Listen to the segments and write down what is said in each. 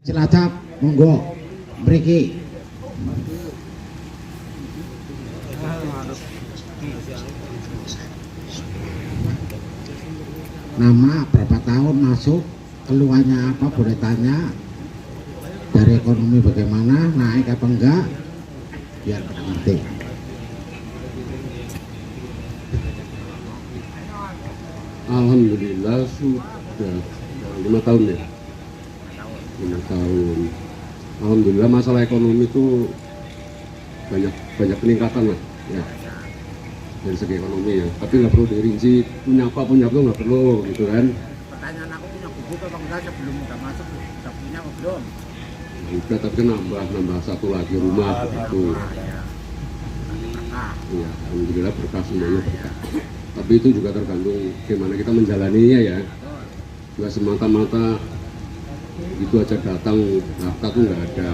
Cilacap, monggo mriki. Nama, berapa tahun masuk, keluarnya apa, boleh tanya. Dari ekonomi bagaimana, naik apa enggak, biar pada ngerti. Alhamdulillah sudah 5 tahun ya. 5 tahun. Alhamdulillah masalah ekonomi itu banyak peningkatan lah ya, dari segi ekonomi ya. Tapi nggak perlu dirinci punya apa nggak perlu gitu kan. Pertanyaan aku punya buku apa enggak sebelum udah masuk, udah punya apa belum? Udah, tapi kan nambah satu lagi rumah gitu. Iya, alhamdulillah berkah semuanya berkah. Tapi itu juga tergantung gimana kita menjalaninya ya. Juga semata-mata itu aja datang, harta tuh nggak ada.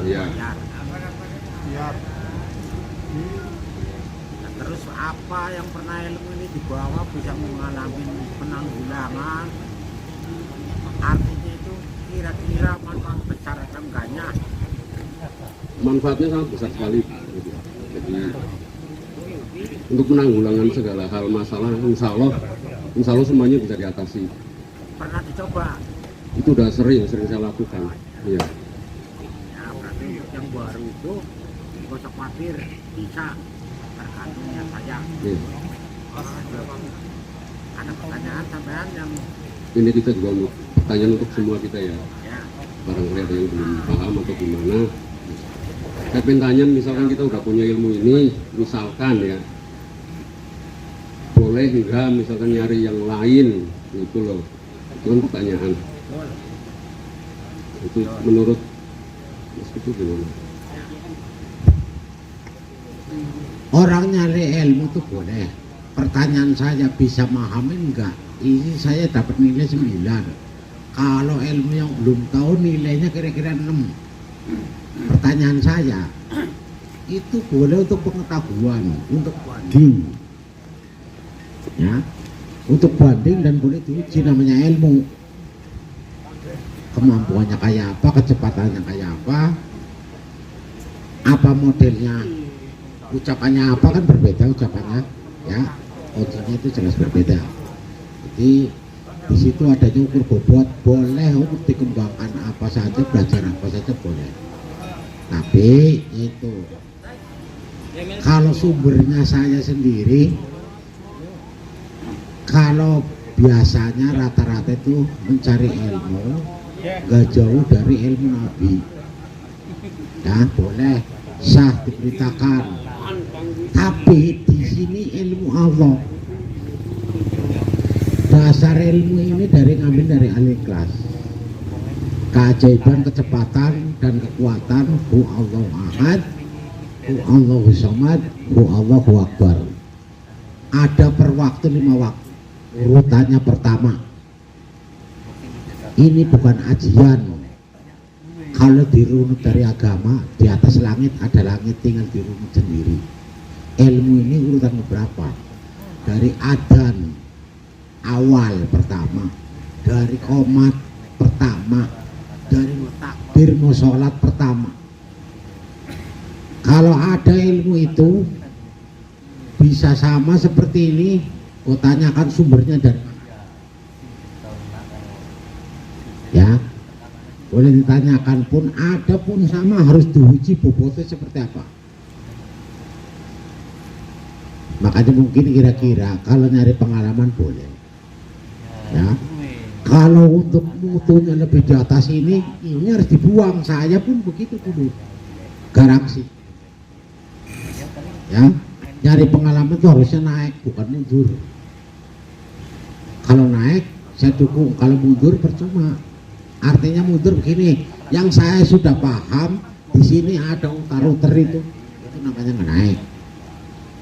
Iya. Nah, terus apa yang pernah ilmu ini dibawa bisa mengalami penanggulangan? Artinya itu kira-kira manfaat besar atau enggaknya? Manfaatnya sangat besar sekali. Jadi untuk penanggulangan segala hal masalah, insya Allah semuanya bisa diatasi. Pernah dicoba? Itu udah sering saya lakukan. Iya. Ya berarti untuk yang baru itu gak usah khawatir, bisa tergantung niat saja. Iya. Ada pertanyaan sampean yang Ini kita juga untuk pertanyaan untuk semua kita ya. ya Barangkali ada yang belum paham atau gimana. Saya pengen tanya, misalkan kita udah punya ilmu ini, misalkan ya, boleh enggak misalkan nyari yang lain gitu loh. Itu kan pertanyaan. Itu menurut Mas itu gimana? Orang nyari ilmu tuh boleh. Pertanyaan saya, bisa memahami enggak? Ini saya dapat nilai 9. Kalau ilmu yang belum tahu nilainya kira-kira 6. Pertanyaan saya, itu boleh untuk pengetahuan, untuk banding, ya, untuk banding dan boleh diuji, namanya ilmu. Kemampuannya kayak apa, kecepatannya kayak apa modelnya, ucapannya apa, kan berbeda ucapannya, ya, audienya itu jelas berbeda. Jadi di situ adanya ukur bobot, boleh untuk dikembangkan apa saja, belajar apa saja boleh. Tapi itu kalau sumbernya saya sendiri, kalau biasanya rata-rata itu mencari ilmu gak jauh dari ilmu Nabi, ya boleh sah diberitakan. Tapi di sini ilmu Allah, dasar ilmu ini ngambil dari Al-Ikhlas. Keajaiban, kecepatan dan kekuatan, hu Allahu ahad, hu Allahu samad, hu Allahu akbar. Ada per waktu 5 waktu. Urutannya pertama, ini bukan ajian. Kalau dirunut dari agama, di atas langit ada langit, tinggal dirunut sendiri. Ilmu ini urutan berapa? Dari adzan awal pertama, dari qomat pertama, dari takbir mau sholat pertama. Kalau ada ilmu itu bisa sama seperti ini, kau tanyakan sumbernya dari mana, ya boleh ditanyakan pun, ada pun sama, harus diuji bobotnya seperti apa. Makanya mungkin kira-kira kalau nyari pengalaman boleh, ya. Kalau untuk mutunya lebih di atas ini harus dibuang. Saya pun begitu dulu, garansi, ya. Nyari pengalaman itu harusnya naik, bukan mundur. Kalau naik saya dukung, kalau mundur percuma. Artinya mundur begini, yang saya sudah paham di sini ada utar-utar itu namanya nggak naik.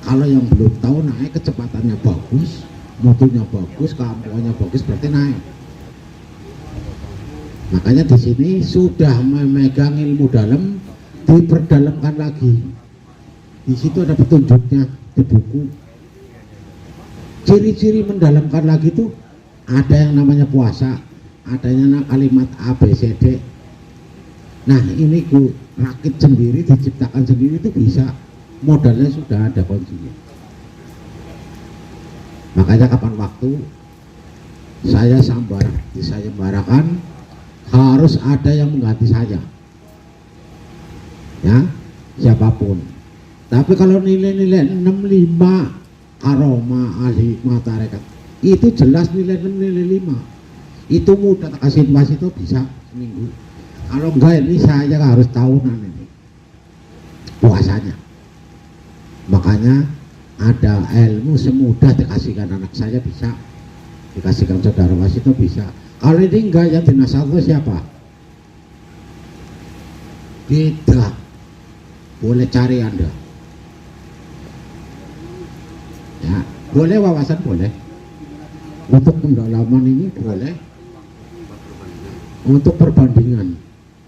Kalau yang belum tahu naik, kecepatannya bagus, mutunya bagus, kemampuannya bagus, berarti naik. Makanya di sini sudah memegang ilmu dalam, diperdalamkan lagi. Di situ ada petunjuknya di buku. Ciri-ciri mendalamkan lagi itu ada yang namanya puasa, adanya kalimat ABCD. Nah ini ku rakit sendiri, diciptakan sendiri itu bisa, modalnya sudah ada kuncinya. Makanya kapan waktu saya sayembarakan harus ada yang mengganti saya, ya siapapun. Tapi kalau nilai-nilai 65 aroma ahli tarekat itu jelas nilai 5 itu mudah tak kasih informasi itu bisa seminggu. Kalau enggak ini saya harus tahunan ini puasanya. Makanya ada ilmu semudah dikasihkan anak saya bisa, dikasihkan saudara wasit itu bisa. Kalau ini enggak, yang dinasihati siapa? Tidak boleh cari Anda. Ya, boleh wawasan boleh. Untuk pendalaman ini boleh. Untuk perbandingan.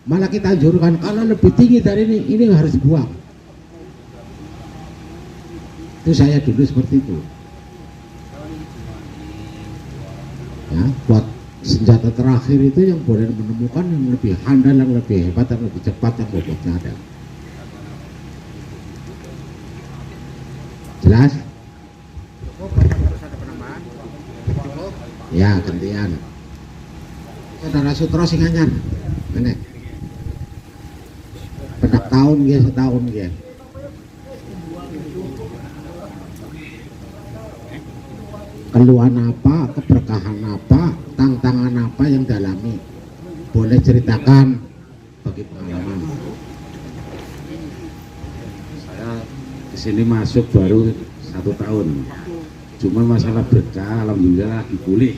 Malah kita anjurkan kalau lebih tinggi dari ini harus buang. Itu saya dulu seperti itu. Ya, buat senjata terakhir itu yang boleh menemukan yang lebih handal, yang lebih hebat, yang lebih cepat, yang bobotnya ada. Jelas? Ya, gantian. Saudara Sutro Singanyan, mana? Pendak tahun dia, setahun dia. Keluhan apa, keberkahan apa, tantangan apa yang dalami, boleh ceritakan bagi pengalaman. Saya kesini masuk baru 1 tahun, cuman masalah berkah alhamdulillah lagi pulih.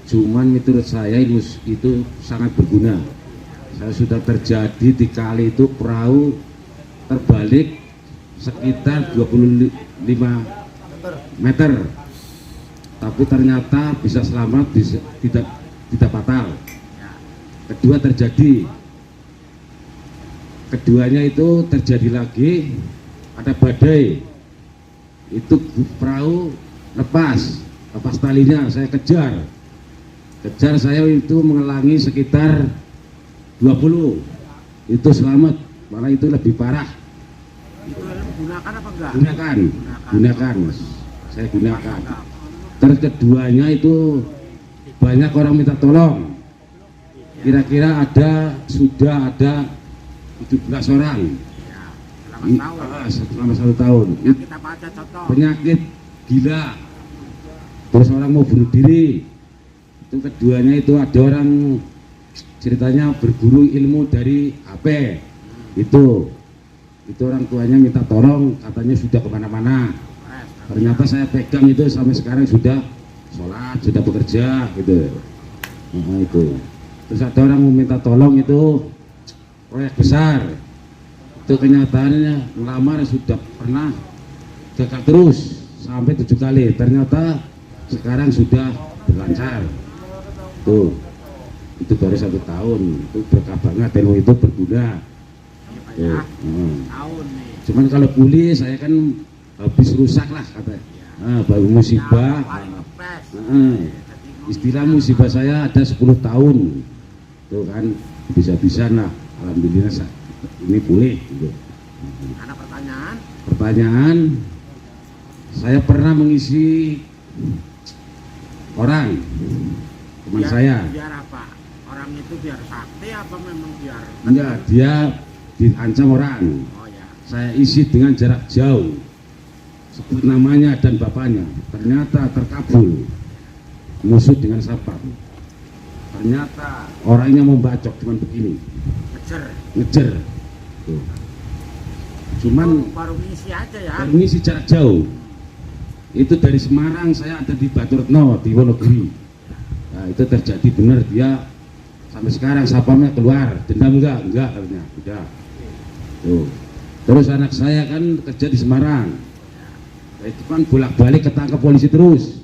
Cuman menurut saya itu sangat berguna. Saya sudah terjadi di kali itu perahu terbalik sekitar 25 meter. Tapi ternyata bisa selamat, tidak fatal. Kedua terjadi, keduanya itu terjadi lagi, ada badai, itu perahu lepas talinya, saya kejar saya itu mengelangi sekitar 20, itu selamat, malah itu lebih parah. Itu gunakan apa enggak? Gunakan, saya gunakan. Terus keduanya itu banyak orang minta tolong. Kira-kira sudah ada 17 orang. Ya, selama 1 tahun. Penyakit apa aja contoh? Penyakit gila. Terus orang mau bunuh diri. Itu keduanya itu ada orang ceritanya berguru ilmu dari HP. Itu orang tuanya minta tolong, katanya sudah kemana-mana. Ternyata saya pegang itu sampai sekarang sudah sholat, sudah bekerja gitu. Nah, itu. Terus ada orang mau minta tolong itu proyek besar. Itu kenyataannya ngelamar sudah pernah gagal terus sampai 7 kali. Ternyata sekarang sudah berlancar. Tuh. Itu baru 1 tahun. Itu berkah banget, ilmu itu berguna. Ya, tahun nih. Cuman kalau pulih saya kan habis rusak lah katanya. Baru musibah. Istilah musibah saya ada 10 tahun. Tuh kan bisa-bisa lah. Alhamdulillah ini pulih. Gitu. Ada pertanyaan? Pertanyaan, saya pernah mengisi orang teman saya. Biar apa? Orang itu biar sakti apa memang biar? Enggak, dia diancam orang. Oh ya. Saya isi dengan jarak jauh. Sebut namanya dan bapaknya, ternyata terkabul musuh dengan sapam. Ternyata orangnya membacok cuman begini, ngejer. Tuh. Cuman baru ngisi aja ya. baru ngisi jarak jauh. Itu dari Semarang, saya ada di Baturetno di Wonogiri. Nah, itu terjadi benar, dia sampai sekarang sapamnya keluar. Dendam enggak katanya. Udah. Tuh. Terus anak saya kan kerja di Semarang. Itu kan bolak-balik ketangkep polisi terus.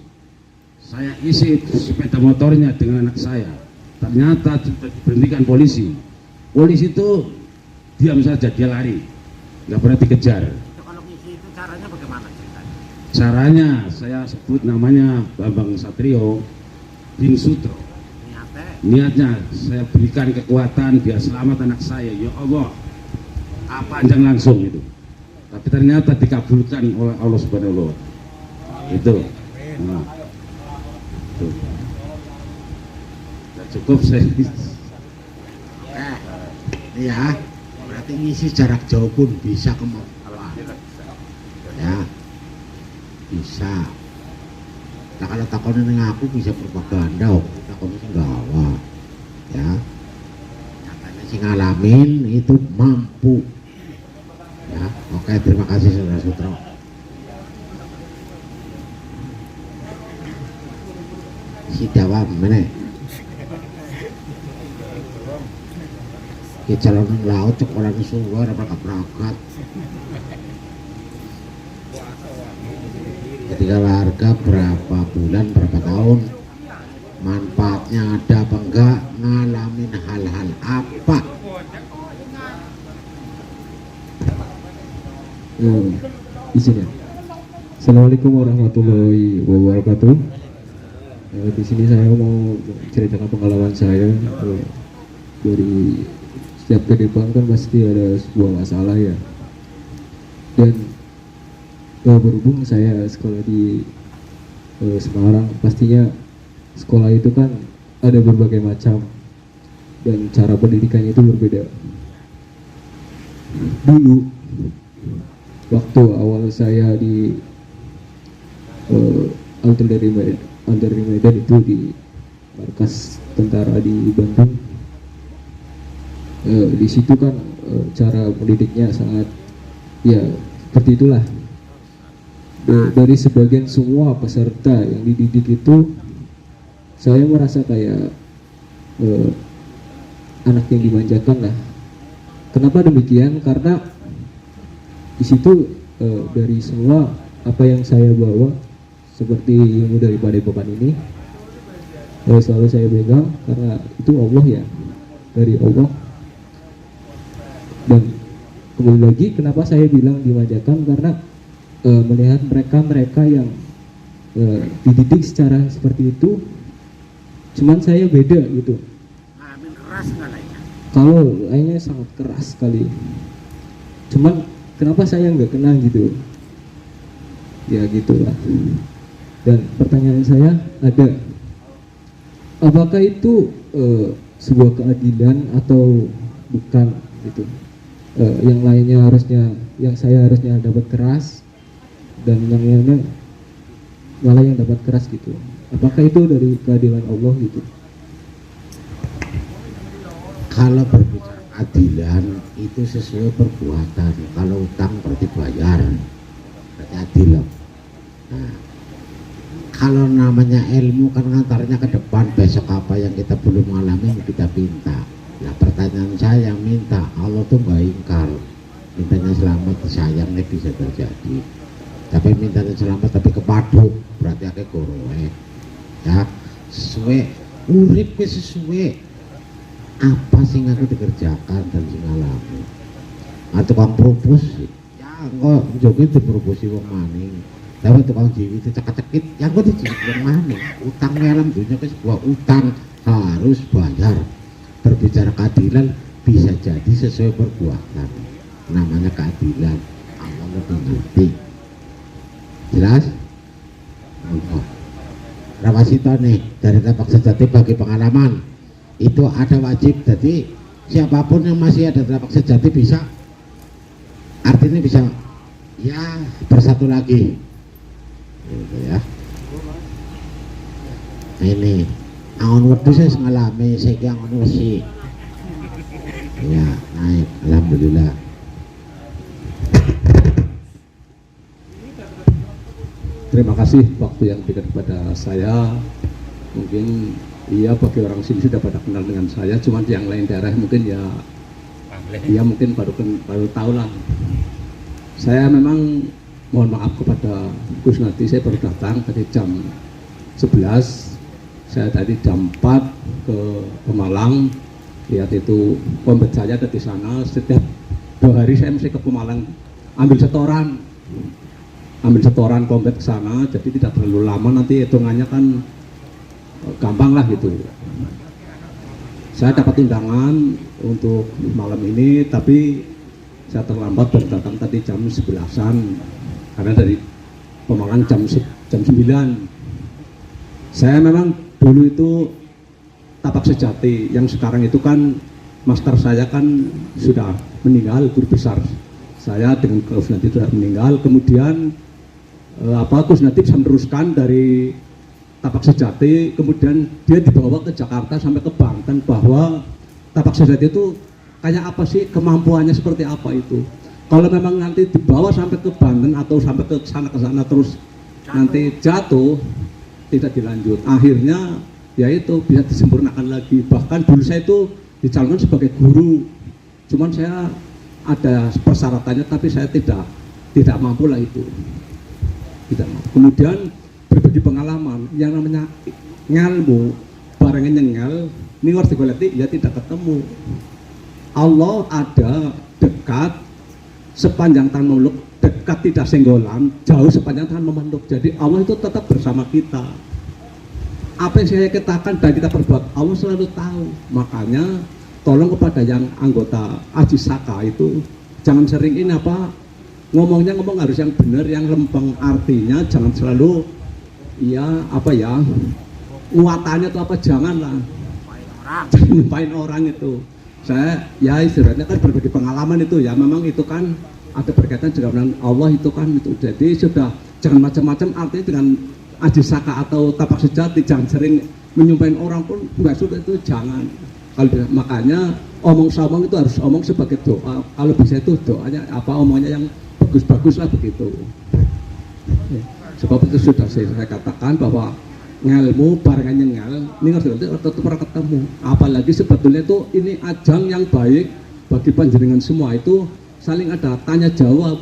Saya isi sepeda motornya dengan anak saya. Ternyata sudah diberhentikan polisi. Polisi itu diam saja, dia lari, nggak pernah dikejar. Kalau ngisi itu caranya bagaimana ceritanya? Caranya saya sebut namanya Bambang Satrio bin Sutro. niatnya saya berikan kekuatan biar selamat anak saya, ya Allah, panjang langsung itu. Tapi ternyata dikabulkan oleh Allah Subhanahu wa Ta'ala. Itu. Nah, itu. Ya, cukup saya. Ya, berarti ngisi jarak jauh pun bisa kemauan. Ya, bisa. Nah, kalau takonin yang aku bisa propaganda, takonin gawa. Ya, katanya sih ngalamin itu mampu. Ya, oke, terima kasih Saudara Sutro. Si Dawam mana? Ki calon laut cek orang suwer apa kaprakat. Ketika warga berapa bulan, berapa tahun, manfaatnya ada apa enggak, ngalamin hal-hal apa. Di sini. Assalamualaikum warahmatullahi wabarakatuh. Di sini saya mau ceritakan pengalaman saya. Dari setiap kehidupan kan pasti ada sebuah masalah ya. Dan berhubung saya sekolah di Semarang, pastinya sekolah itu kan ada berbagai macam dan cara pendidikannya itu berbeda. Dulu waktu awal saya di artileri Medan itu di markas tentara di Bandung, di situ kan cara pendidiknya sangat ya seperti itulah. Dari sebagian semua peserta yang dididik itu, saya merasa kayak anak yang dimanjakan lah. Kenapa demikian? Karena di situ dari semua apa yang saya bawa, seperti ilmu dari Padepokan ini, selalu saya pegang karena itu Allah ya, dari Allah. Dan kembali lagi, kenapa saya bilang dimanjakan? Karena melihat mereka yang dididik secara seperti itu, cuman saya beda gitu. Ngalamin keras nggak lainnya? Kalau lainnya sangat keras sekali, cuman kenapa saya nggak kena gitu? Ya gitulah. Dan pertanyaan saya ada, apakah itu sebuah keadilan atau bukan gitu? Yang lainnya harusnya, yang saya harusnya dapat keras, dan yang lainnya malah yang dapat keras gitu. Apakah itu dari keadilan Allah gitu? Kalau berbicara keadilan itu sesuai perbuatan. Kalau utang berarti bayar, berarti adil loh. Nah, kalau namanya ilmu kan ngantarnya ke depan, besok apa yang kita belum alami kita minta. Nah, pertanyaan saya yang minta, Allah tuh nggak ingkar, mintanya selamat, sayangnya bisa terjadi. Tapi mintanya selamat tapi kepaduk, berarti akeh gorowe. Ya, sesuai urip sesuai apa sih aku dikerjakan dan sing alami. Atau tukang propos, ya kok joget diproposi wong maning. Tapi tukang jiwi itu cekit-cekit, ya kok dijiwit wong maning. Utang alam dunia ke sebuah utang harus bayar. Berbicara keadilan bisa jadi sesuai perbuatan. Namanya keadilan, Allah lebih ngerti. Jelas? Oh. Rawasito nih dari tapak sejati bagi pengalaman itu ada wajib. Jadi siapapun yang masih ada tapak sejati bisa, artinya bisa ya bersatu lagi gitu ya. Ini angon wedhus saya ngalami, saya angon wesi ya naik, alhamdulillah. Terima kasih waktu yang diberikan kepada saya. Mungkin iya bagi orang sini sudah pada kenal dengan saya, cuma yang lain daerah mungkin ya mungkin baru tahu lah. Saya memang mohon maaf kepada Gus Nadi, saya baru datang tadi jam 11, saya tadi jam 4 ke Pemalang, lihat itu kombet saya ada di sana. Setiap 2 hari saya mesti ke Pemalang ambil setoran kombet ke sana, jadi tidak terlalu lama, nanti hitungannya kan gampang lah gitu. Saya dapat undangan untuk malam ini, tapi saya terlambat baru datang tadi jam 11-an karena dari Pemalang jam 9. Saya memang dulu itu Tapak Sejati, yang sekarang itu kan master saya kan sudah meninggal, guru besar saya dengan Gus Nadib sudah meninggal. Kemudian Gus Nadib bisa meneruskan dari Tapak Sejati, kemudian dia dibawa ke Jakarta sampai ke Banten, bahwa Tapak Sejati itu kayak apa sih, kemampuannya seperti apa itu. Kalau memang nanti dibawa sampai ke Banten atau sampai ke sana terus nanti jatuh, tidak dilanjut. Akhirnya ya itu bisa disempurnakan lagi. Bahkan dulu saya itu dicalonkan sebagai guru, cuman saya ada persyaratannya, tapi saya tidak mampu lah itu. Tidak mampu. Kemudian berbagi pengalaman, yang namanya ngelmu barangnya nyengel, ini harus digoleti, ya tidak ketemu. Allah ada dekat sepanjang tangan memeluk, dekat tidak senggolan, jauh sepanjang tangan memeluk. Jadi Allah itu tetap bersama kita. Apa yang saya katakan dan kita perbuat, Allah selalu tahu. Makanya tolong kepada yang anggota Aji Saka itu jangan sering ini ngomong harus yang benar, yang lempeng. Artinya jangan selalu nguatannya itu janganlah nyumpain orang itu. Saya ya istilahnya kan berbagi pengalaman itu ya, memang itu kan ada berkaitan juga dengan Allah itu kan itu. Jadi sudah jangan macam-macam, artinya dengan Aji Saka atau Tapak Sejati jangan sering menyumpain orang pun nggak sudah, itu jangan. Makanya omong-omong itu harus omong sebagai doa. Kalau bisa itu doanya omongnya yang bagus-bagus lah begitu. Sebab itu sudah saya katakan bahwa ngelmu barengan nyengel ini harus tetap pernah ketemu. Apalagi sebetulnya itu ini ajang yang baik bagi panjenengan semua, itu saling ada tanya jawab,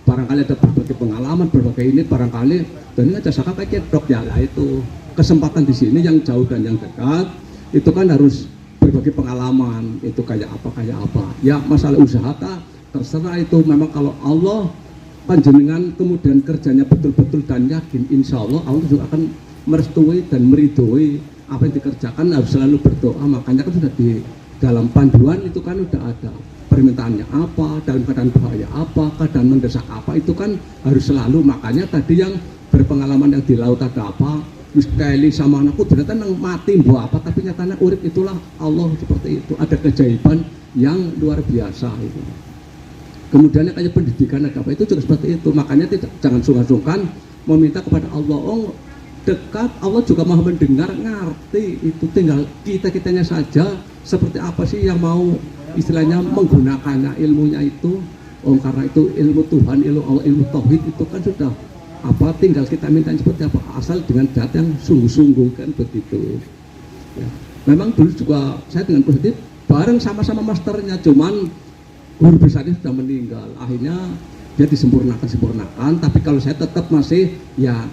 barangkali ada berbagai pengalaman, berbagai ini barangkali, dan ini aja Saka kayak kedok ya lah. Itu kesempatan di sini yang jauh dan yang dekat itu kan harus berbagi pengalaman. Itu kayak apa ya, masalah usaha terserah. Itu memang kalau Allah panjenengan kemudian kerjanya betul-betul dan yakin, insya Allah Allah juga akan merestui dan meridhoi apa yang dikerjakan. Harus selalu berdoa. Makanya kan sudah di dalam panduan itu kan sudah ada permintaannya apa, dalam keadaan bahaya apa, keadaan mendesak apa, itu kan harus selalu. Makanya tadi yang berpengalaman yang di laut ada apa, Kelly sama anakku ternyata nang mati buah apa, tapi nyatanya urip, itulah Allah seperti itu. Ada keajaiban yang luar biasa itu. Kemudian kayak pendidikan ada apa, itu juga seperti itu. Makanya jangan sungkan-sungkan meminta kepada Allah. Dekat, Allah juga maha mendengar, ngerti. Itu tinggal kita-kitanya saja seperti apa sih yang mau istilahnya menggunakannya ilmunya itu. Karena itu ilmu Tuhan, ilmu Allah, ilmu Tauhid itu kan sudah tinggal kita minta seperti apa, asal dengan data yang sungguh-sungguh kan begitu ya. Memang dulu juga saya dengan positif bareng sama-sama masternya, cuman guru besarnya sudah meninggal, akhirnya dia disempurnakan. Tapi kalau saya tetap masih ya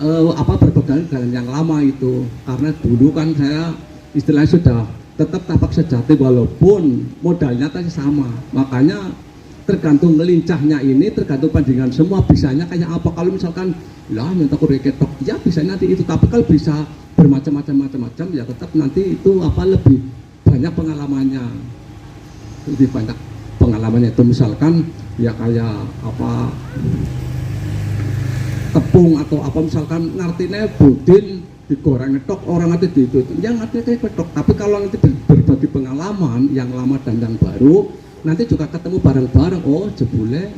berpegang dengan yang lama itu, karena dulu kan saya istilahnya sudah tetap Tapak Sejati walaupun modalnya tadi sama. Makanya tergantung lincahnya ini, tergantung pandangan semua bisanya kayak apa. Kalau misalkan minta ketok ya bisa nanti itu, tapi kalau bisa bermacam-macam ya tetap nanti itu lebih banyak pengalamannya, lebih banyak pengalamannya itu. Misalkan ya kayak tepung atau misalkan ngartinya budin digoreng ngetok, orang nanti itu yang ngerti kayak ketok. Tapi kalau nanti berbagi pengalaman yang lama dan yang baru, nanti juga ketemu bareng-bareng. Jebule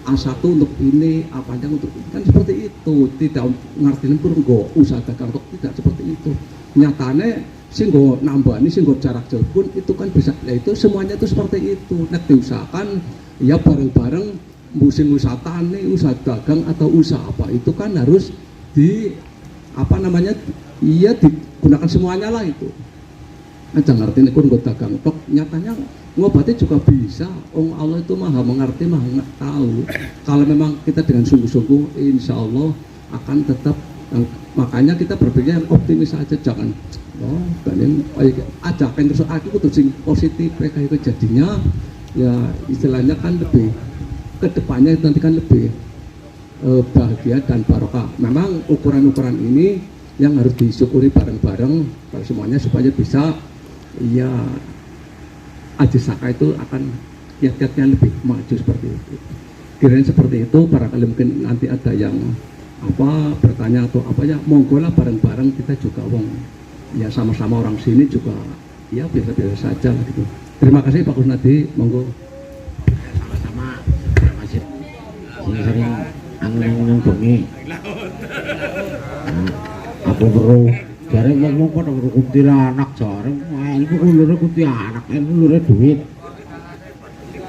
A1 untuk ini, A panjang untuk ini, kan seperti itu. Tidak ngertiin pun usaha dagang kok tidak seperti itu. Nyatanya singgo nambah ini, singgo jarak jauh pun itu kan bisa. Ya itu semuanya itu seperti itu. Nek diusahakan ya bareng-bareng. Musim usaha tani, usaha dagang atau usaha apa itu kan harus digunakan semuanya lah itu. Aja ngerti nek dagang tok, nyatanya ngobati juga bisa. Allah itu maha mengerti, maha tahu. Kalau memang kita dengan sungguh-sungguh, insya Allah akan tetap. Makanya kita berpikir optimis saja, jangan ajakan terus aku kudu sing positif. Mereka itu jadinya ya istilahnya kan lebih kedepannya itu nanti kan lebih bahagia dan barokah. Memang ukuran-ukuran ini yang harus disyukuri bareng-bareng kalau semuanya supaya bisa ya Aji Saka itu akan kiat-kiatnya lebih maju seperti itu. Kirain seperti itu, barangkali mungkin nanti ada yang apa bertanya atau apa ya, monggo lah bareng-bareng kita juga wong ya sama-sama orang sini juga ya biasa-biasa saja lah gitu. Terima kasih Pak Kusnadi, monggo. Sama-sama. Terima kasih. Sering angin-angin bengi. Nah, aku perlu jare ngomong pada kuntilanak jare ilmu kulure kuntilanak, ilmu kulure duit.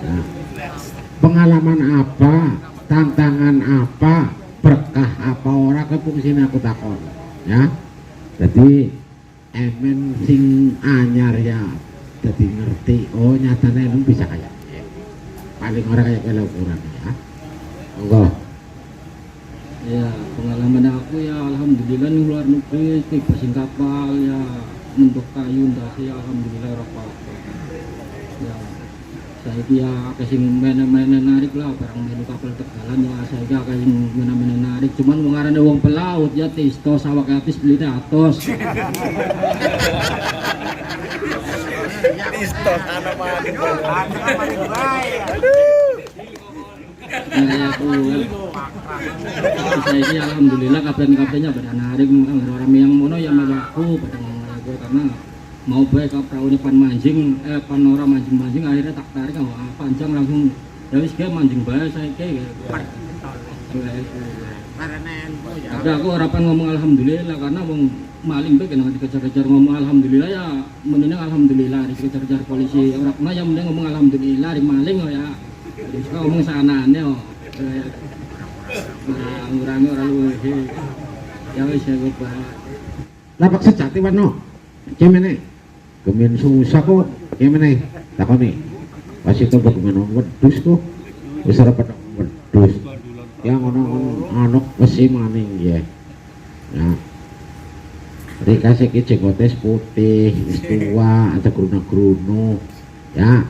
Nah, pengalaman apa, tantangan apa, berkah apa ora ke fungsine aku takon. Ya. Jadi emen sing anyar ya jadi ngerti, oh nyatanya emang bisa kayak paling orang kayak kalau ukuran ya. Enggak. Ya, pengalaman aku ya alhamdulillah di luar negeri tibasin kapal ya untuk kayu ndase ya alhamdulillah ora apa-apa. Ya, saya ya kasing menen narik lah barang melu kapal tegalan ya saya kasing menen narik cuman wong arane wong pelaut ya tisto sawak atis beli atos. Isto sana paling baik. Ya aku saya ini alhamdulillah kapten-kaptennya pada narik orang yang mono yang aku pada ngaku karena mau baik ke perahu pan mancing pan orang mancing akhirnya tak tarik panjang langsung ya wis ge mancing bae saiki ada aku harapan ngomong alhamdulillah karena wong maling bae kena dikejar-kejar ngomong alhamdulillah ya mending alhamdulillah dikejar-kejar polisi orang kena yang mending ngomong alhamdulillah di maling ya suka ngomong sanane ngurangi orang luwih ya wis ya kok Lapak sejati wano gimana kemen susah kok gimana takoni pas itu bagaimana wedus kok wis ora pada wedus yang ono anok wesi maning ya ya dikasih ki jenggotes putih wis tua ada gruna-gruno ya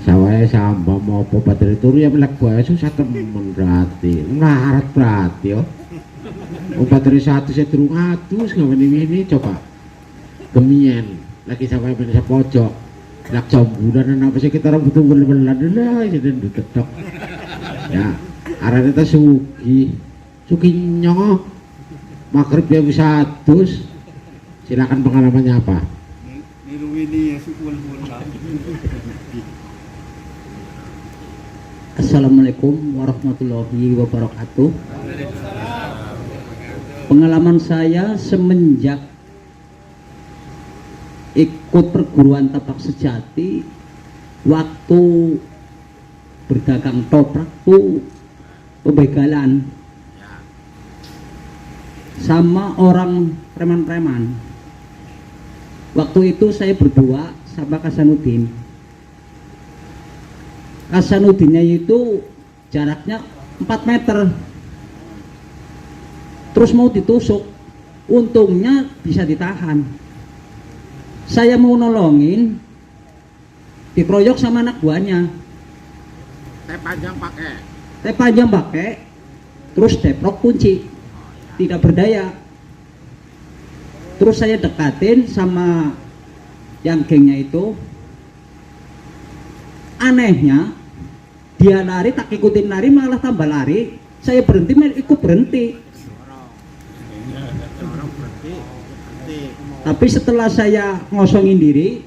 sawaya samba mau patri turu ya melak bae susah temen berarti ngarat berarti yo patri satu saya turun atus ngapain ini coba gemien lagi sampai pada pojok lak jamburan apa sih kita rambut belan lah jadi duduk ya arah kita suki nyong makrib ya bisa atus silakan pengalamannya apa Assalamualaikum warahmatullahi wabarakatuh. Pengalaman saya semenjak ikut perguruan tapak sejati waktu berdagang toprak tuh pembegalan sama orang preman-preman. Waktu itu saya berdua sama Kasanuddin. Kasanuddinnya itu jaraknya 4 meter terus mau ditusuk, untungnya bisa ditahan. Saya mau nolongin dikeroyok sama anak buahnya, Teh panjang pakai terus deprok kunci, tidak berdaya. Terus saya dekatin sama yang gengnya itu, anehnya dia lari tak ikutin lari malah tambah lari, saya berhenti malah ikut berhenti. Tapi setelah saya ngosongin diri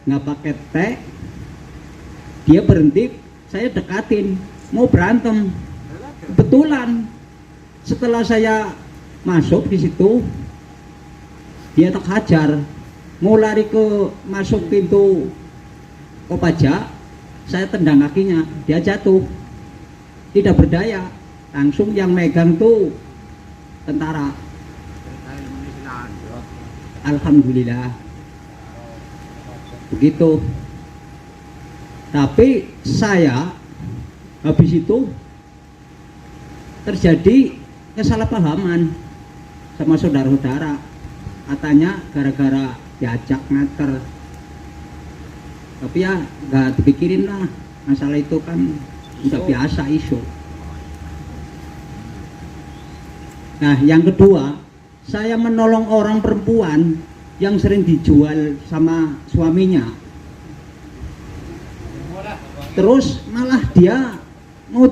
nggak pakai teh, dia berhenti, saya dekatin mau berantem. Kebetulan setelah saya masuk di situ dia tak hajar, mau lari ke masuk pintu Kopaja, saya tendang kakinya, dia jatuh, tidak berdaya. Langsung yang megang tuh tentara. Alhamdulillah begitu. Tapi saya habis itu terjadi kesalahpahaman sama saudara-saudara, katanya gara-gara diajak ngater. Tapi ya nggak dipikirin lah, masalah itu kan udah biasa isu. Nah yang kedua, saya menolong orang perempuan yang sering dijual sama suaminya. Terus malah dia mau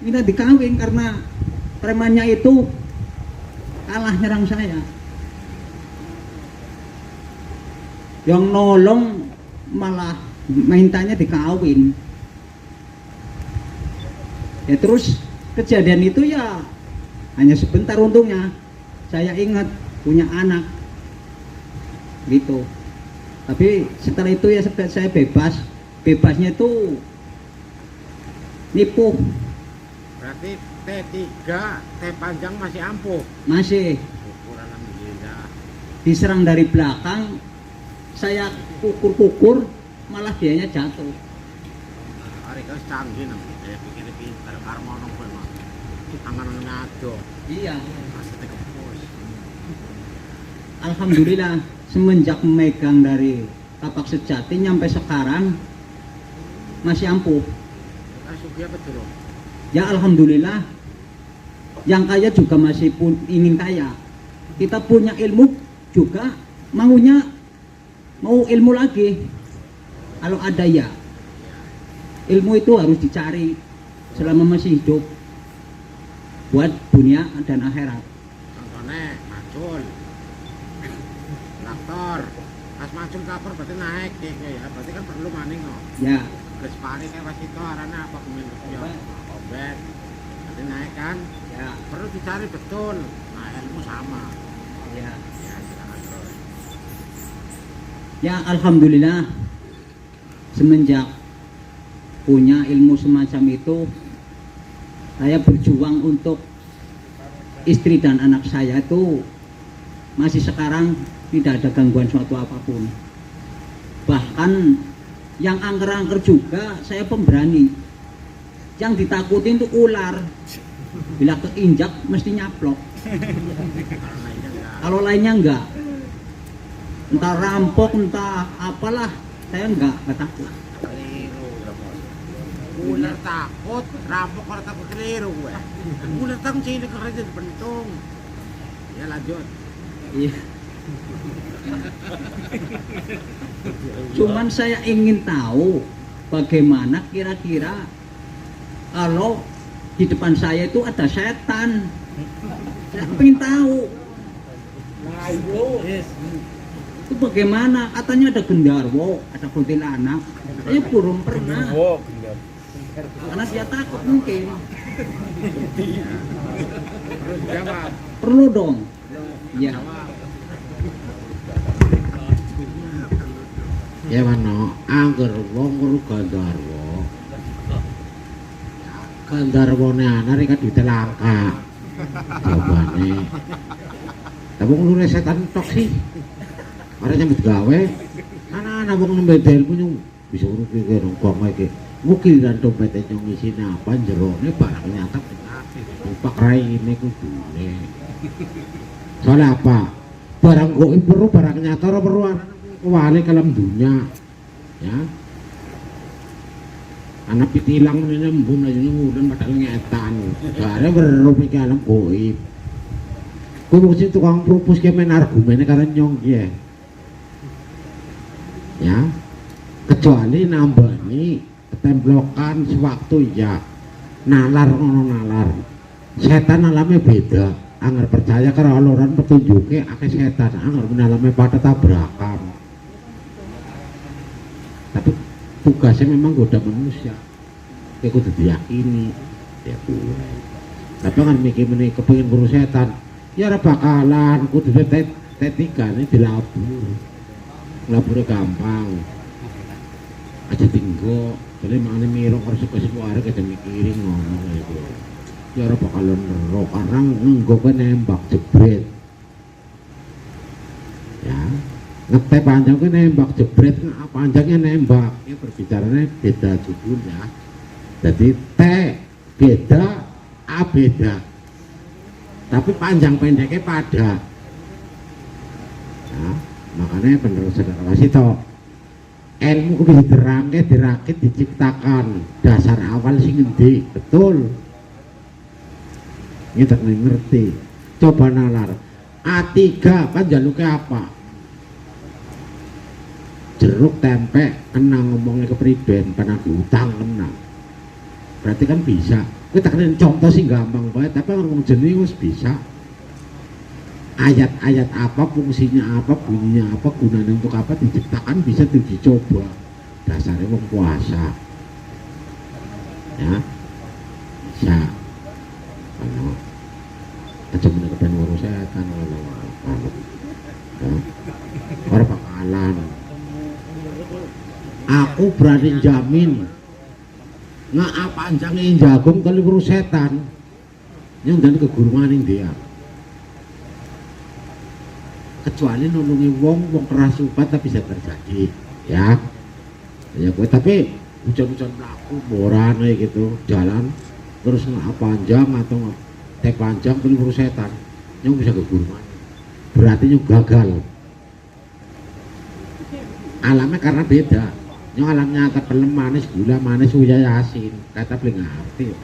minta dikawin karena premannya itu kalah nyerang saya. Yang nolong malah mintanya dikawin. Ya terus kejadian itu ya hanya sebentar untungnya. Saya ingat punya anak gitu. Tapi setelah itu ya saya bebasnya itu nipu. Berarti T3, T panjang masih ampuh. Masih Syukur alhamdulillah. diserang dari belakang, saya kukur malah dianya jatuh. Hari kau canggih nih, saya pikir pintar karena orang pun mah. Angan ngado, Iya. masih tekepus. Alhamdulillah semenjak memegang dari tapak sejati nyampe sekarang masih ampuh. Sugiya betul. Ya alhamdulillah. Yang kaya juga masih ingin kaya. Kita punya ilmu juga mau ilmu lagi. Kalau ada ya. Ilmu itu harus dicari selama masih hidup buat dunia dan akhirat. Contohnya macul, traktor, pas macul kapur berarti naik ya, berarti kan perlu maning no. Ya, Terus pari kayak pas itu arana apa kemen ya, obet, berarti naik kan. ya, Perlu dicari betul. Nah ilmu sama. ya. Ya silakan terus. Ya alhamdulillah semenjak punya ilmu semacam itu saya berjuang untuk istri dan anak saya itu masih sekarang tidak ada gangguan suatu apapun. Bahkan yang angker-angker juga saya pemberani. Yang ditakutin itu ular. Bila keinjak mesti nyaplok. Kalau lainnya enggak. Entah rampok, entah apalah, saya enggak takut. Keliru ular takut, rampok orang takut keliru gue. Ular takut sini kerja di pentung. Ya lanjut. Iya. Cuman saya ingin tahu bagaimana kira-kira kalau di depan saya itu ada setan. Saya ingin tahu. Itu bagaimana? Katanya ada gendarwo, ada kuntilanak. Saya belum pernah. Karena dia takut mungkin. Terus jawab. Perlu dong. Ya. Ya mana angger wong guru Gandarwane ana rek duwite langka. Jawabane. Lah wong lure setan tok sih. Ora nyambut gawe. Ana wong nembe ilmu nyung bisa urut iki rongkong iki. Mungkin dan dompetnya nyung isine apa jerone barang nyata. Pak Rai ini kudune. Soalnya apa? Barang goib perlu barang nyata ora perlu kewale kalam dunia. Ya. Anak pitilang ini embun aja dan padahal ngetan. Karena berrupi ke alam goib. Gue mesti tukang propos ke main argumennya karena nyong ya. Ya. Kecuali nambah nih ketemplokan sewaktu ya. Nalar ngono nalar. Setan alamnya beda. Angger percaya karena aloran petunjuknya akeh setan. Angger menalami pada tabrakan. Tapi tugasnya memang goda manusia. Kayak kudu diyakini. Ya kuwe. Tapi kan mikir meneh kepengin guru setan. Ya ora bakalan kudu T3 ini dilabur. Laburnya gampang. Aja tinggo. Jadi makanya mirong harus suara kita mikirin ngono gitu. Ya ora bakalan ero karena enggo nembak jebret. Ya. Ngeteh panjang ke nembak jebret, panjangnya nembak. Ini berbicaranya beda judulnya. Jadi T beda, A beda. Tapi panjang pendeknya pada. Nah, makanya bener saudara wasito. Ilmu bisa dirangkai, dirakit, diciptakan. Dasar awal sih ngendi, betul. Ini tak ngerti. Coba nalar. A3 kan jaluknya apa? jeruk tempe kena ngomongnya kepriben penagih utang kena, berarti kan bisa. Kita kan contoh sih gampang banget, tapi ngomong jenis bisa. Ayat-ayat apa, fungsinya apa, bunyinya apa, gunanya untuk apa diciptakan bisa dicoba. Dasarnya wong puasa, ya bisa. Kalau aja menekan ngurus setan, orang bakalan. Aku berani jamin nggak apa anjangin jagung kali ngurus setan, yang dari keguruan dia. Kecuali nulungi wong kerasukan tapi bisa terjadi, ya gue. Tapi hujan-hujan melaku boran kayak gitu jalan terus nggak panjang atau teh panjang peluru setan yang bisa keguruan, berarti yang gagal alamnya karena beda. Yang alamnya tepelem manis gula manis uya yasin kata paling ngerti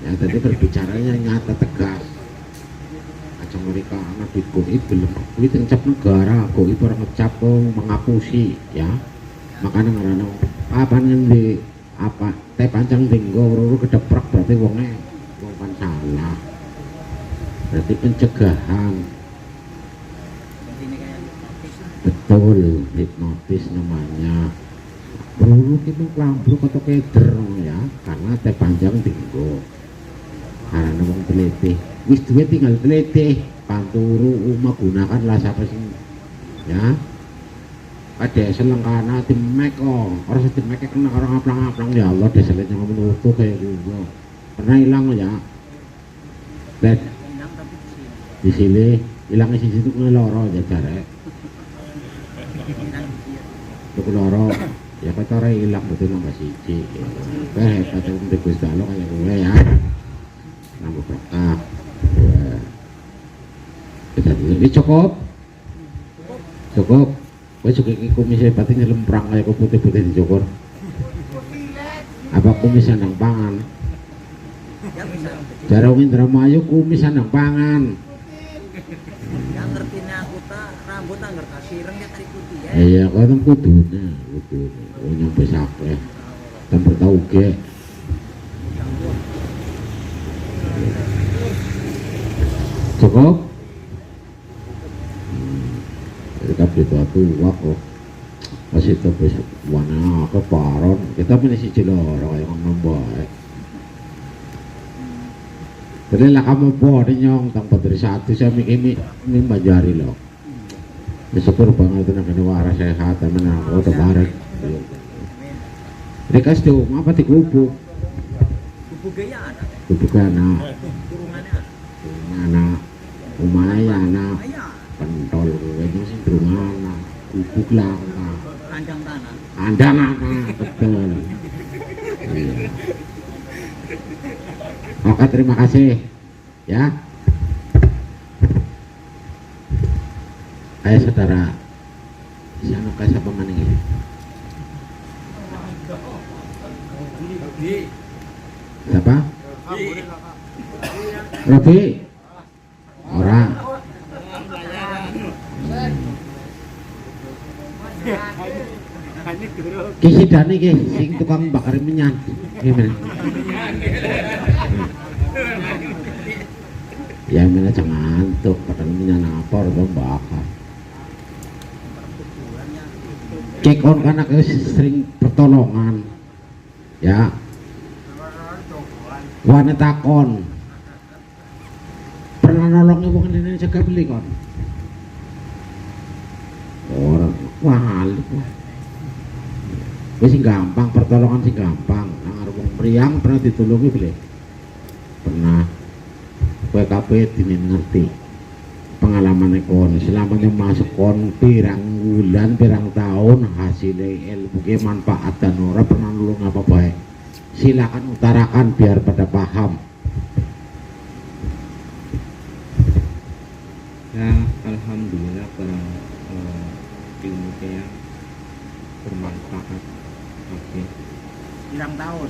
ya. Tadi berbicaranya nyata tegas. Acang mereka anak di goib belum duit ngecap negara, goib orang ngecap mengapusi ya. Makanya ngarana apa di apa teh panjang tinggo ruru kedeprak berarti wongnya wong pan salah, berarti pencegahan. Betul, hipnotis namanya. Ruru itu kelambruk atau keder ya, karena teh panjang tinggo karena wong teliti wis duwe tinggal teliti panturu umah gunakanlah siapa sih ya. Ada selengkana timek kok, orang timek kena orang aplang-aplang ya Allah, deselnya ngomong utuh kayak gitu. Pernah hilang ya. Dan di sini hilangnya di situ ngeloro aja jare. Tuh loro, ya kata orang hilang betul nambah siji. Kata untuk Gusti Allah kayak gue ya. Nambah berkah. Ini cukup. Cukup. Kowe juga kumis pati nyelemprang kayak kau putih-putih di Jogor. Apa kumis sandang pangan? Cara Indramayu kumis sandang pangan. Yang ngertinya aku tak rambut tak ngerti sireng ya tadi putih ya. Iya, kau kan kudunya, oh nyampe sakle, tanpa tahu ke. Cukup. Tapi itu tua kok masih terus warna ke paron kita punya si ciloro yang membaik. Jadi lah kamu bodoh nyong tanpa dari satu saya mikir ini bajari loh. Ya syukur banget itu nak waras sehat teman aku udah bareng. Mereka itu apa di gubuk? Gubuk gaya anak. Gubuk anak. Kurungannya. Anak. Umaya anak. Pentol kayaknya sih rumah gubuk lah Kandang tanah. kandang anak betul. Iya. Oke, terima kasih ya. Ayo saudara siapa kasih apa mana ini? Siapa? Robi orang kisi dani ke sing tukang bakar minyak gimana? Ya mana jangan ngantuk padahal minyak apa orang bakar cekon karena sering pertolongan ya wanita kon pernah nolong ibu kan ini jaga beli kon orang walik lah. Sing gampang pertolongan sing gampang. Nang arep wong mriyang pernah ditulungi beli. Pernah. WKP dinin ngerti. Pengalaman kon selamanya masuk kon pirang bulan pirang tahun hasilnya ilmu ke manfaat dan ora pernah nulung apa baik. Silakan utarakan biar pada paham. Ya alhamdulillah barang ilmu yang bermanfaat. Oke. Pirang tahun.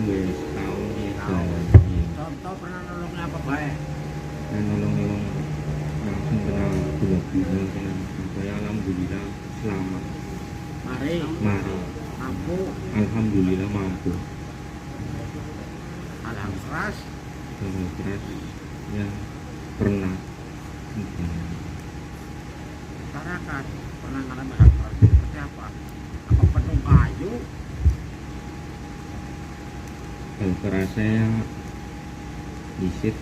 Wis tahun ya Tahun. jalan. Contoh pernah nolongnya apa baik? Dan nolong langsung kena 2 bulan kena apa ya alhamdulillah selamat. Mari Mari. mampu Alhamdulillah mampu. hal keras Kalau keras ya pernah. masyarakat pernah mengalami hal keras seperti apa? Apa penuh kayu? Kalau keras saya disit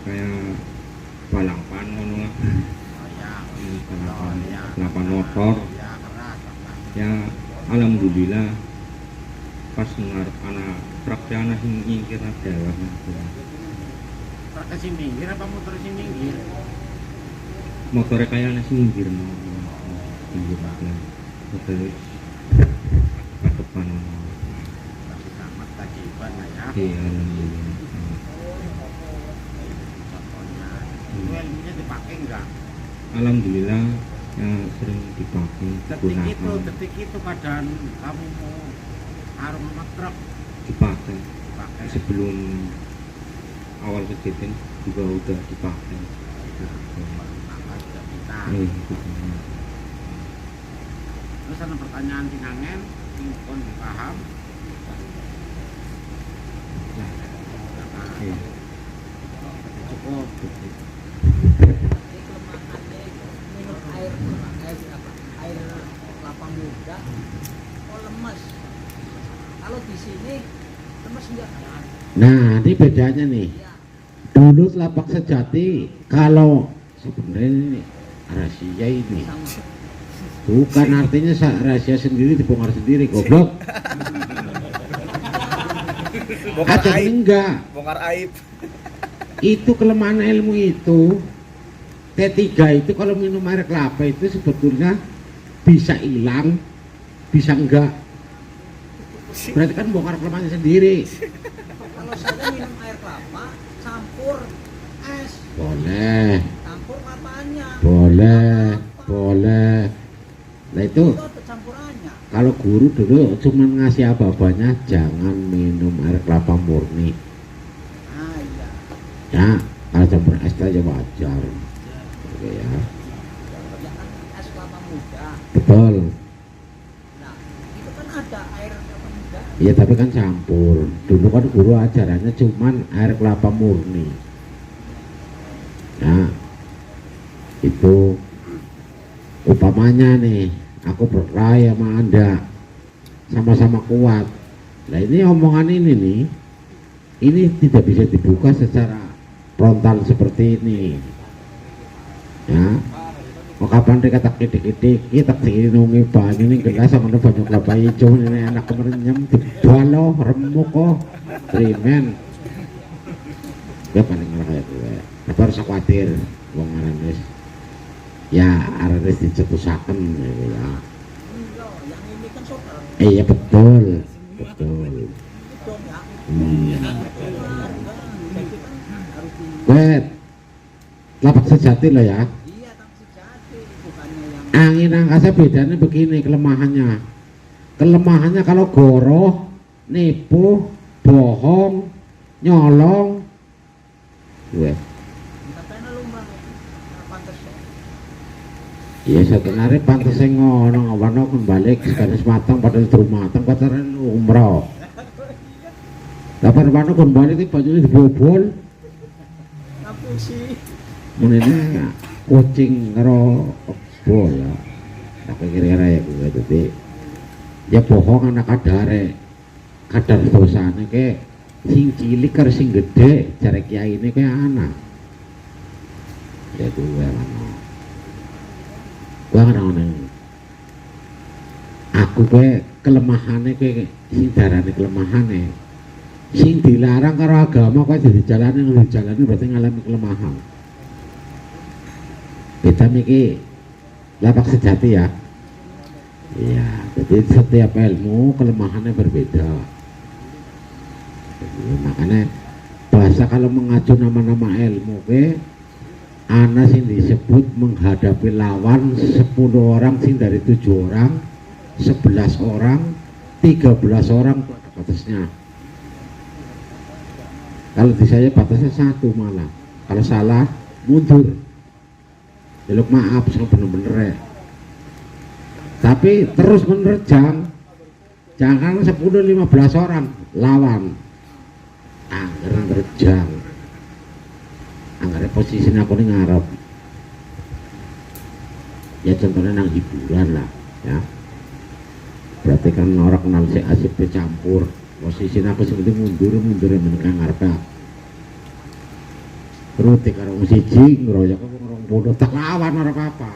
kayak balapan ngono lah. Oh ya, Balapan motor. ya keras. Ya alhamdulillah pas ngarep anak truk ya anak sing nyingkir ada lah. Truk ke sini minggir apa motor sini minggir? Motornya kayak anak sing nyingkir no. Nyingkir lah. Motornya ke depan. Tapi selamat tajiban ya. Iya alhamdulillah. Contohnya, itu ilmunya dipakai enggak? Alhamdulillah yang sering dipakai Detik itu keadaan kamu mau harum sama truk dipakai dipakai. sebelum awal kejadian juga udah dipakai. Maka sudah kita. Gitu. Terus ada pertanyaan tinangen, pun paham. Iya. Cukup. Minum air kelapa muda oh lemes, kalau di sini lemes enggak? Nah, ini bedanya nih. Dulu Telapak Sejati kalau sebenarnya ini rahasia ini. Bukan artinya rahasia sendiri dibongkar sendiri, goblok. Bongkar Ada aib. enggak? Bongkar aib. Itu kelemahan ilmu itu. T3 itu kalau minum air kelapa itu sebetulnya bisa hilang, bisa enggak. Berarti kan bongkar kelemahannya sendiri. Kalau saya minum air kelapa campur es, Boleh, campur kelapanya, boleh. Nah itu itu ada campurannya. kalau guru dulu cuma ngasih apa-apanya, jangan minum air kelapa murni. Nah iya, Ya, kalau campur es aja wajar. Oke ya, ya kan es kelapa muda. betul. Nah itu kan ada air kelapa muda. Iya tapi kan campur. Dulu kan guru ajarannya cuman air kelapa murni. Ya, itu umpamanya nih, aku berkelahi sama Anda, sama-sama kuat. Nah ini omongan ini nih, ini tidak bisa dibuka secara frontal seperti ini. Ya, mau kapan dikata kidik-kidik, kita sinungi banyu ini gelas sama banyu kelapa hijau ini enak kemerenyem, dibalo, remuk kok, trimen. Gue paling ngalah kayak gue, tapi harus khawatir, wong aran ya aran dicetusaken ya. Iya, yang ini kan sokal. Iya betul. Itu dong ya. Keluar, jadi kan harus di. Wet, Telapak Sejati loh ya. Iya, tak sejati, bukannya yang Angin angkasa bedanya begini kelemahannya. Kelemahannya kalau goroh, nipu, bohong, nyolong. Wet. katanya lumrah pantas ya. Iya sebenarnya pantas ngono ngono kembali garis matang padahal durung matang pacaran umroh. Tapi mana kembali itu bajunya dibobol. Ngapu sih. Menene kucing karo bola. Tak kira-kira ya gue tadi. Ya bohong anak kadar dosane ke sing cilik karo sing gede jare kiai ini kayak anak. Ya gue ana. Gue ana aku ke kelemahane ke sing darane kelemahane. Sing dilarang karo agama kok jadi jalane berarti ngalami kelemahan. Kita mikir Telapak Sejati ya. Iya, jadi setiap ilmu kelemahannya berbeda. Jadi, makanya bahasa kalau mengacu nama-nama ilmu ke ana sing disebut menghadapi lawan 10 orang sing dari 7 orang 11 orang 13 orang itu ada batasnya. Kalau di saya batasnya 1 malah, kalau salah mundur. Jeluk maaf sama bener-bener ya. tapi terus menerjang, jangan 10-15 orang lawan, angger nerjang, angger posisinya aku ini ngarep, ya contohnya nang hiburan lah, ya. Berarti kan orang kenal si asik campur, posisinya aku seperti mundur menikah ngarep. Terus karo wong siji ngeroyok aku ngorong bodoh tak lawan orang apa.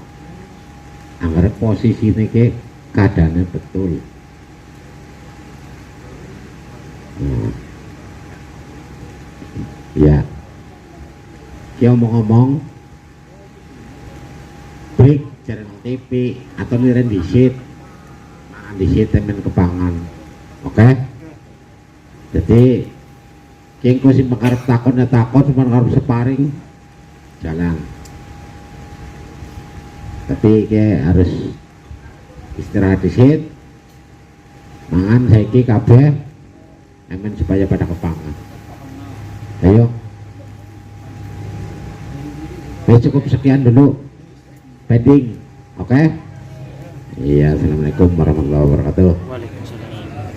Angger posisi ini ke keadaannya betul. Nah. Ya, dia ngomong break jalan TV atau niren disit, mangan disit temen kepangan, oke? Jadi kengko sih makarep takon ya takon, cuma harus separing jalan. Tapi kayak harus istirahat disit, mangan saiki kabeh, emen supaya pada kepangan. Ayo, cukup sekian dulu, pending, oke? Iya, assalamualaikum warahmatullahi wabarakatuh.